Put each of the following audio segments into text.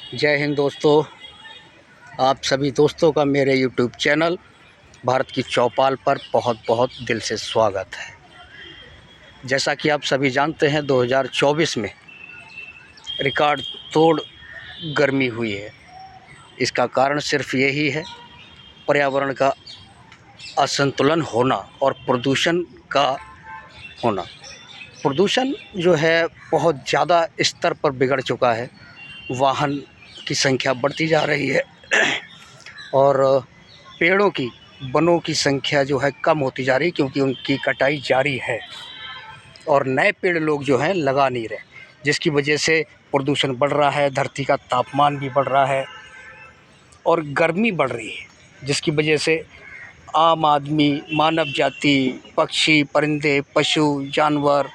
जय हिंद दोस्तों। आप सभी दोस्तों का मेरे YouTube चैनल भारत की चौपाल पर बहुत बहुत दिल से स्वागत है। जैसा कि आप सभी जानते हैं 2024 में रिकॉर्ड तोड़ गर्मी हुई है। इसका कारण सिर्फ यही है, पर्यावरण का असंतुलन होना और प्रदूषण का होना। प्रदूषण जो है बहुत ज़्यादा स्तर पर बिगड़ चुका है। वाहन की संख्या बढ़ती जा रही है और पेड़ों की, वनों की संख्या जो है कम होती जा रही है, क्योंकि उनकी कटाई जारी है और नए पेड़ लोग जो हैं लगा नहीं रहे, जिसकी वजह से प्रदूषण बढ़ रहा है, धरती का तापमान भी बढ़ रहा है और गर्मी बढ़ रही है, जिसकी वजह से आम आदमी, मानव जाति, पक्षी, परिंदे, पशु, जानवर,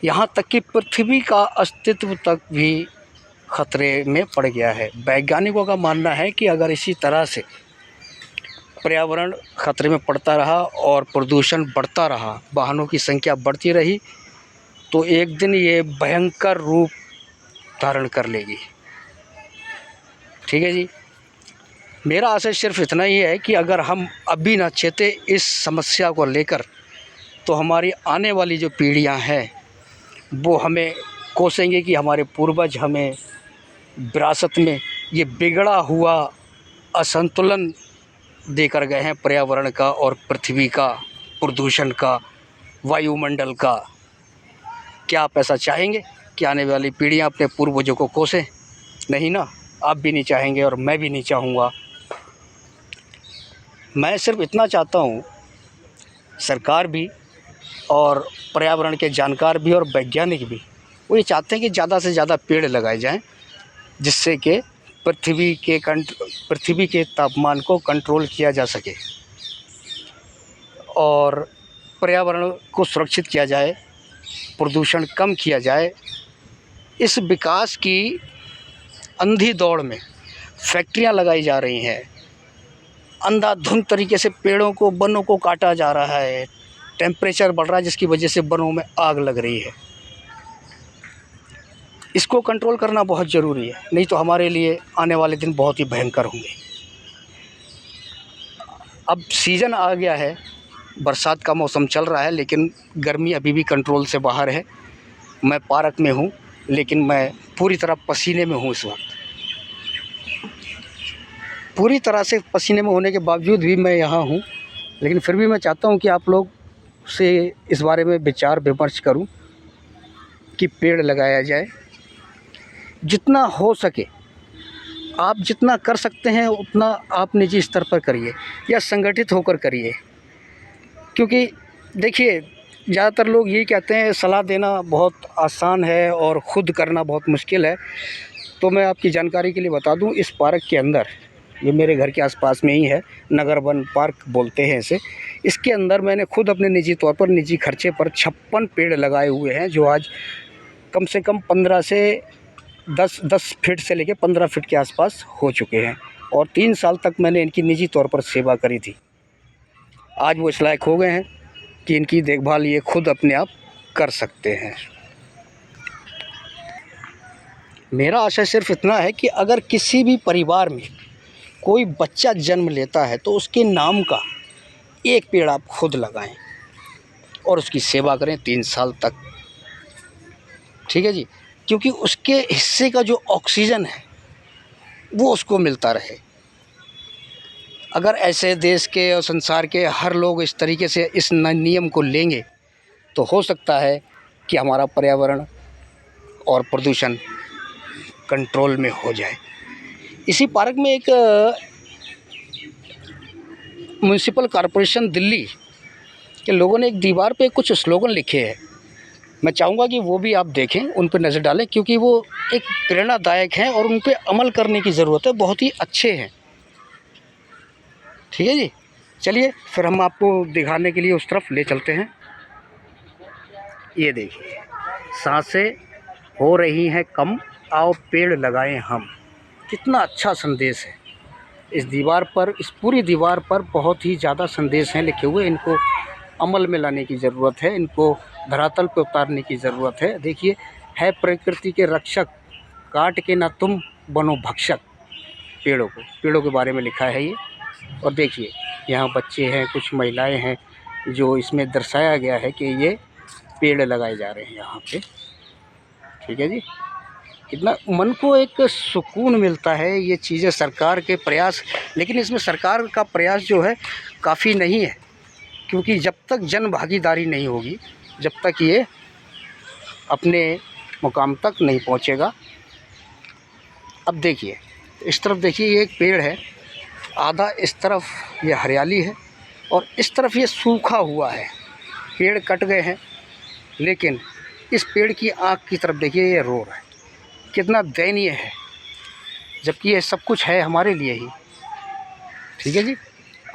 यहाँ तक कि पृथ्वी का अस्तित्व तक भी खतरे में पड़ गया है। वैज्ञानिकों का मानना है कि अगर इसी तरह से पर्यावरण खतरे में पड़ता रहा और प्रदूषण बढ़ता रहा, वाहनों की संख्या बढ़ती रही, तो एक दिन ये भयंकर रूप धारण कर लेगी। ठीक है जी। मेरा आशय सिर्फ इतना ही है कि अगर हम अभी ना चेते इस समस्या को लेकर, तो हमारी आने वाली जो पीढ़ियां हैं वो हमें कोसेंगे कि हमारे पूर्वज हमें विरासत में ये बिगड़ा हुआ असंतुलन देकर गए हैं, पर्यावरण का और पृथ्वी का, प्रदूषण का, वायुमंडल का। क्या आप ऐसा चाहेंगे कि आने वाली पीढ़ियां अपने पूर्वजों को कोसें? नहीं ना, आप भी नहीं चाहेंगे और मैं भी नहीं चाहूँगा। मैं सिर्फ इतना चाहता हूँ, सरकार भी और पर्यावरण के जानकार भी और वैज्ञानिक भी, वो ये चाहते हैं कि ज़्यादा से ज़्यादा पेड़ लगाए जाएं, जिससे कि पृथ्वी के तापमान को कंट्रोल किया जा सके और पर्यावरण को सुरक्षित किया जाए, प्रदूषण कम किया जाए। इस विकास की अंधी दौड़ में फैक्ट्रियां लगाई जा रही हैं, अंधाधुंध तरीके से पेड़ों को, वनों को काटा जा रहा है, टेम्परेचर बढ़ रहा है, जिसकी वजह से वनों में आग लग रही है। इसको कंट्रोल करना बहुत ज़रूरी है, नहीं तो हमारे लिए आने वाले दिन बहुत ही भयंकर होंगे। अब सीज़न आ गया है, बरसात का मौसम चल रहा है, लेकिन गर्मी अभी भी कंट्रोल से बाहर है। मैं पार्क में हूँ, लेकिन मैं पूरी तरह पसीने में हूँ इस वक्त। पूरी तरह से पसीने में होने के बावजूद भी मैं यहाँ हूँ, लेकिन फिर भी मैं चाहता हूँ कि आप लोग से इस बारे में विचार विमर्श करूँ कि पेड़ लगाया जाए। जितना हो सके, आप जितना कर सकते हैं उतना आप निजी स्तर पर करिए या संगठित होकर करिए, क्योंकि देखिए ज़्यादातर लोग यही कहते हैं, सलाह देना बहुत आसान है और ख़ुद करना बहुत मुश्किल है। तो मैं आपकी जानकारी के लिए बता दूं, इस पार्क के अंदर, ये मेरे घर के आसपास में ही है, नगर वन पार्क बोलते हैं इसे। इसके अंदर मैंने खुद अपने निजी तौर पर, निजी खर्चे पर 56 पेड़ लगाए हुए हैं, जो आज कम से कम 15 से 10 फीट से लेकर 15 फीट के आसपास हो चुके हैं और 3 साल तक मैंने इनकी निजी तौर पर सेवा करी थी। आज वो इस लायक हो गए हैं कि इनकी देखभाल ये खुद अपने आप कर सकते हैं। मेरा आशय सिर्फ इतना है कि अगर किसी भी परिवार में कोई बच्चा जन्म लेता है, तो उसके नाम का एक पेड़ आप खुद लगाएं और उसकी सेवा करें 3 साल तक। ठीक है जी, क्योंकि उसके हिस्से का जो ऑक्सीजन है वो उसको मिलता रहे। अगर ऐसे देश के और संसार के हर लोग इस तरीके से इस नियम को लेंगे, तो हो सकता है कि हमारा पर्यावरण और प्रदूषण कंट्रोल में हो जाए। इसी पार्क में एक म्युनिसिपल कॉरपोरेशन दिल्ली के लोगों ने एक दीवार पे कुछ स्लोगन लिखे हैं। मैं चाहूँगा कि वो भी आप देखें, उन पर नज़र डालें, क्योंकि वो एक प्रेरणादायक हैं और उन पे अमल करने की ज़रूरत है। बहुत ही अच्छे हैं। ठीक है जी, चलिए फिर हम आपको दिखाने के लिए उस तरफ ले चलते हैं। ये देखिए, सांसें हो रही हैं कम, आओ पेड़ लगाएं हम। कितना अच्छा संदेश है इस दीवार पर, इस पूरी दीवार पर बहुत ही ज़्यादा संदेश हैं लिखे हुए। इनको अमल में लाने की ज़रूरत है, इनको धरातल पर उतारने की ज़रूरत है। देखिए, है प्रकृति के रक्षक, काट के ना तुम वनोभक्षक पेड़ों के बारे में लिखा है ये। और देखिए यहाँ बच्चे हैं, कुछ महिलाएं हैं, जो इसमें दर्शाया गया है कि ये पेड़ लगाए जा रहे हैं यहाँ पे। ठीक है जी, कितना मन को एक सुकून मिलता है ये चीज़ें, सरकार के प्रयास। लेकिन इसमें सरकार का प्रयास जो है काफ़ी नहीं है, क्योंकि जब तक जन भागीदारी नहीं होगी, जब तक ये अपने मुकाम तक नहीं पहुंचेगा। अब देखिए इस तरफ, देखिए ये एक पेड़ है, आधा इस तरफ ये हरियाली है और इस तरफ ये सूखा हुआ है। पेड़ कट गए हैं, लेकिन इस पेड़ की आँख की तरफ देखिए, ये रो रहा है। कितना दयनीय है, जबकि ये सब कुछ है हमारे लिए ही। ठीक है जी।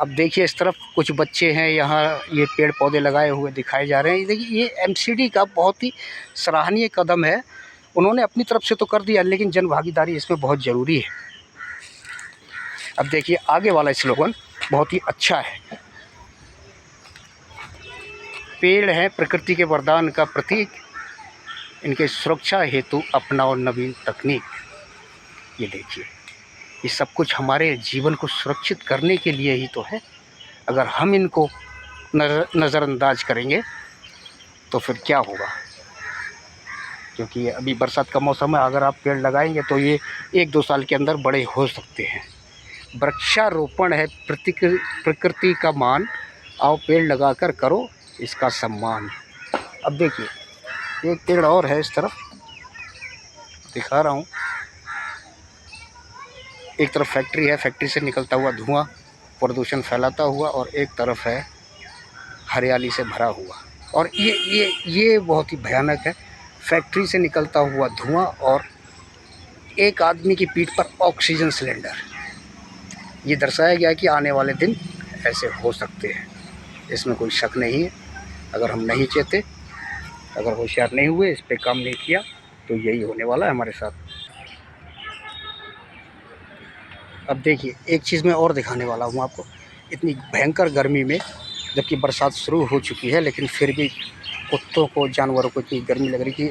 अब देखिए इस तरफ कुछ बच्चे हैं, यहाँ ये पेड़ पौधे लगाए हुए दिखाए जा रहे हैं। देखिए ये एमसीडी का बहुत ही सराहनीय कदम है। उन्होंने अपनी तरफ से तो कर दिया, लेकिन जन भागीदारी इसमें बहुत ज़रूरी है। अब देखिए आगे वाला स्लोगन बहुत ही अच्छा है। पेड़ हैं प्रकृति के वरदान का प्रतीक, इनके सुरक्षा हेतु अपनाओ नवीन तकनीक। ये देखिए, ये सब कुछ हमारे जीवन को सुरक्षित करने के लिए ही तो है। अगर हम इनको नज़रअंदाज करेंगे तो फिर क्या होगा, क्योंकि अभी बरसात का मौसम है। अगर आप पेड़ लगाएंगे तो ये 1-2 साल के अंदर बड़े हो सकते हैं। वृक्षारोपण है प्रकृति का मान, आओ पेड़ लगाकर करो इसका सम्मान। अब देखिए एक पेड़ और है, इस तरफ दिखा रहा हूँ। एक तरफ फैक्ट्री है, फैक्ट्री से निकलता हुआ धुआं प्रदूषण फैलाता हुआ, और एक तरफ है हरियाली से भरा हुआ। और ये बहुत ही भयानक है। फैक्ट्री से निकलता हुआ धुआं और एक आदमी की पीठ पर ऑक्सीजन सिलेंडर। ये दर्शाया गया कि आने वाले दिन ऐसे हो सकते हैं, इसमें कोई शक नहीं है। अगर हम नहीं चेते, अगर होशियार नहीं हुए, इस पे काम नहीं किया, तो यही होने वाला है हमारे साथ। अब देखिए एक चीज़ मैं और दिखाने वाला हूँ आपको। इतनी भयंकर गर्मी में, जबकि बरसात शुरू हो चुकी है, लेकिन फिर भी कुत्तों को, जानवरों को इतनी गर्मी लग रही कि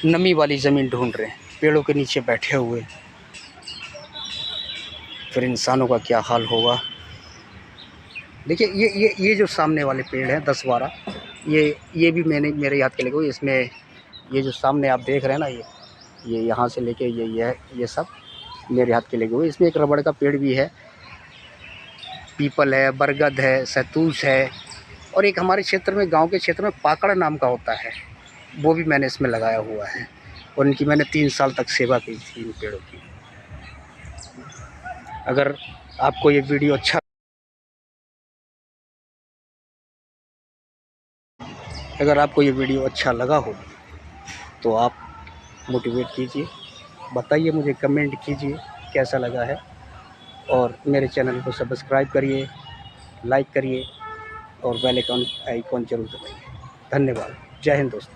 नमी वाली ज़मीन ढूंढ रहे हैं, पेड़ों के नीचे बैठे हुए। फिर इंसानों का क्या हाल होगा। देखिए ये जो सामने वाले पेड़ हैं 10-12, ये भी मेरे याद के लगे हुए। इसमें ये जो सामने आप देख रहे हैं ना, ये यहाँ से लेके ये सब मेरे हाथ के लगे हुए। इसमें एक रबड़ का पेड़ भी है, पीपल है, बरगद है, सैतूस है, और एक हमारे क्षेत्र में, गांव के क्षेत्र में पाकड़ नाम का होता है, वो भी मैंने इसमें लगाया हुआ है। और इनकी मैंने 3 साल तक सेवा की थी, इन पेड़ों की। अगर आपको ये वीडियो अच्छा लगा हो तो आप मोटिवेट कीजिए, बताइए मुझे, कमेंट कीजिए कैसा लगा है। और मेरे चैनल को सब्सक्राइब करिए, लाइक करिए और बेल आइकॉन जरूर दबाइए। धन्यवाद। जय हिंद दोस्तों।